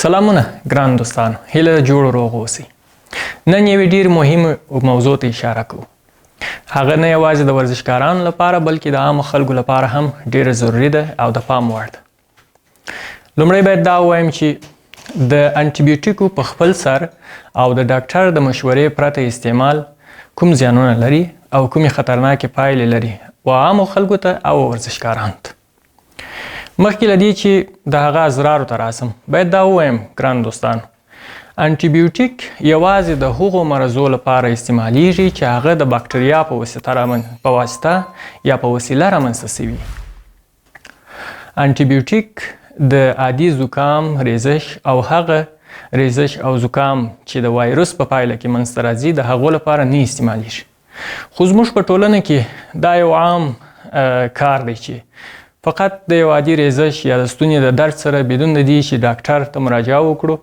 سلامونه ګران دوستانو، هیله ده جوړ روغ اوسئ. نن یوې ډېر مهمه موضوع ته اشاره کوو. هغه نه یوازې د ورزشکارانو لپاره بلکې د عامو خلکو لپاره هم ډېره ضروري ده او د پام وړ ده. لومړی باید دا ووایم چې د انټي په خپل سر او د ډاکټر د مشورې پرته استعمال کوم زیانونه لري او کومې خطرناکې پایلې لري و عامو خلکو ته او ورزشکارانو ته. مخکې له دې چې د هغه اضرارو ته راسم باید دا ووایم ګران دوستانو، انټي یوازې د هغو مرضو لپاره استعمالیږي چې هغه د باکتریا په واسطه یا په وسیله رامنځته سوي. انټي د عادي زکام، ریزش او هغه ریزش او زکام چې د وایرس په پایله کې منځته راځي د هغو لپاره نه استعمالیږي. خو زموږ په ټولنه کې دا یو عام کار دی چې فقط د یو عادي ریزش یا د ستوني د درد سره بدون د دې چې ډاکټر ته مراجعه وکړو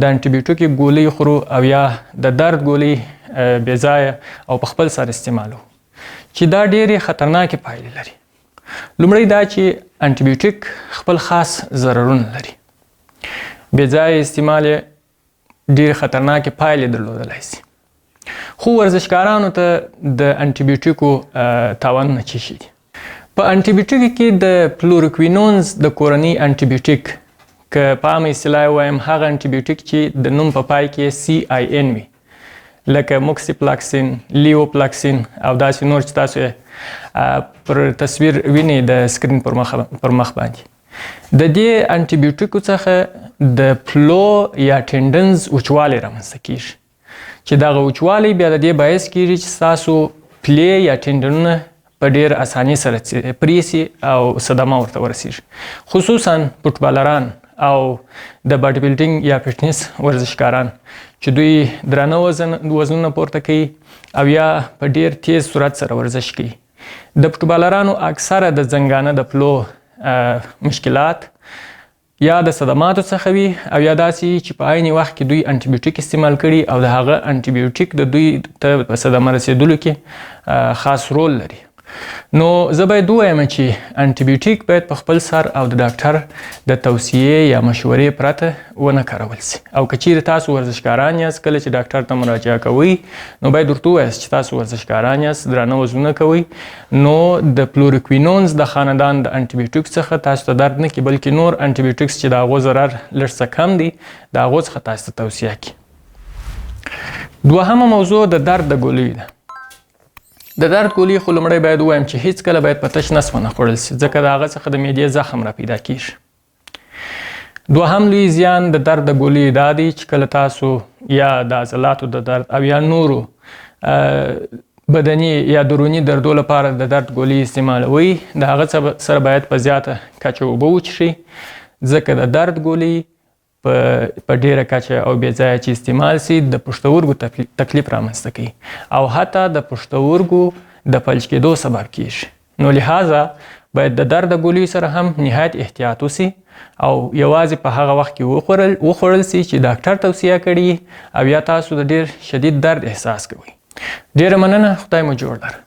د انټي ګولۍ خورو او یا د درد ګولۍ بې ځایه او په خپل سر استعمالو چې دا ډېرې خطرناکې پایلې لري. لومړی دا چې انټي خپل خاص ضررونه لري. بې ځایه استعمال یې ډېرې خطرناکې پایلې درلودلی شي. خو ورزشکارانو ته د انټي تاوانونه څه شي دي؟ په انټي کې د فلوروکوینونز د کورنۍ انټي که په عامه اصطلاح ووایم هغه انټي چې د نوم په پای کې CIN وي لکه موکسیپلاکسین، لیوپلاکسین او داسې نور چې تاسو پر تصویر وینئ د سکرین پر مخ باندې. د دې انټي څخه د پلو یا ټینډنز وچوالی رامنځته کیږي چې دغه وچوالی بیا د دې باعث کیږي چې ستاسو پلې یا ټینډنونه په ډېر اسانۍ سره پرې سي او صدمه ورته ورسیږي. خصوصا فوټبالران او د باډي بلډینګ یا فټنس ورزشکاران چې دوی درانه وزنونه پورته کوي او یا په ډېر تیز سرعت سره ورزش کوي. د فوټبالرانو اکثره د زنګانه د پلو مشکلات یا د صدماتو څخه وي او یا داسې چې په عین وخت کې دوی انټي استعمال کړي او د هغه انټي د دوی ته په صدمه رسېدلو کې خاص رول لري. نو زه باید ووایم چې انټي باید په خپل سر او د ډاکټر د توصیې یا مشورې پرته ونه کارول سي. او که چیرې تاسو ورزشکاران یاست کله چې ډاکټر ته مراجعه کوئ نو باید ورته ووایاست چې تاسو ورزشکاران یاست، درانه وزنونه کوئ، نو د فلوروکوینونز د خاندان د انټي څخه تاسو ته درد نه کړي بلکې نور انټي چې د هغو ضرر لږ څه کم دي د هغو څخه تاسو ته توصیه کړي. دوهمه موضوع د درد د ګولیو ده. د درد ګولۍ خو لومړی باید ووایم چې هیڅکله باید په تش نس ونه خوړل سي ځکه د هغه څخه د معدې زخم را پیدا کیږي. دوهم لوی زیان د درد د ګولۍ دا دی چې کله تاسو یا د عضلاتو د درد او یا نورو بدني یا دروني دردو لپاره د درد ګولۍ استعمالوئ د هغه سره باید په زیاته کچه اوبه وڅښئ ځکه د درد ګولۍ په ډیره کچه او بې ځایه چې استعمال سي د پښتورګو تکلیف رامنځته کوي او حتی د پښتورګو د فلج کېدو سبب کیږي. نو لہذا باید د درد ګولیو سره هم نهایت احتیاط وسي او یوازې په هغه وخت کې وخوړل سي چې ډاکټر توصیه کړي او یا تاسو د ډیر شدید درد احساس کوئ. ډیره مننه، خدای مو جوړ لره.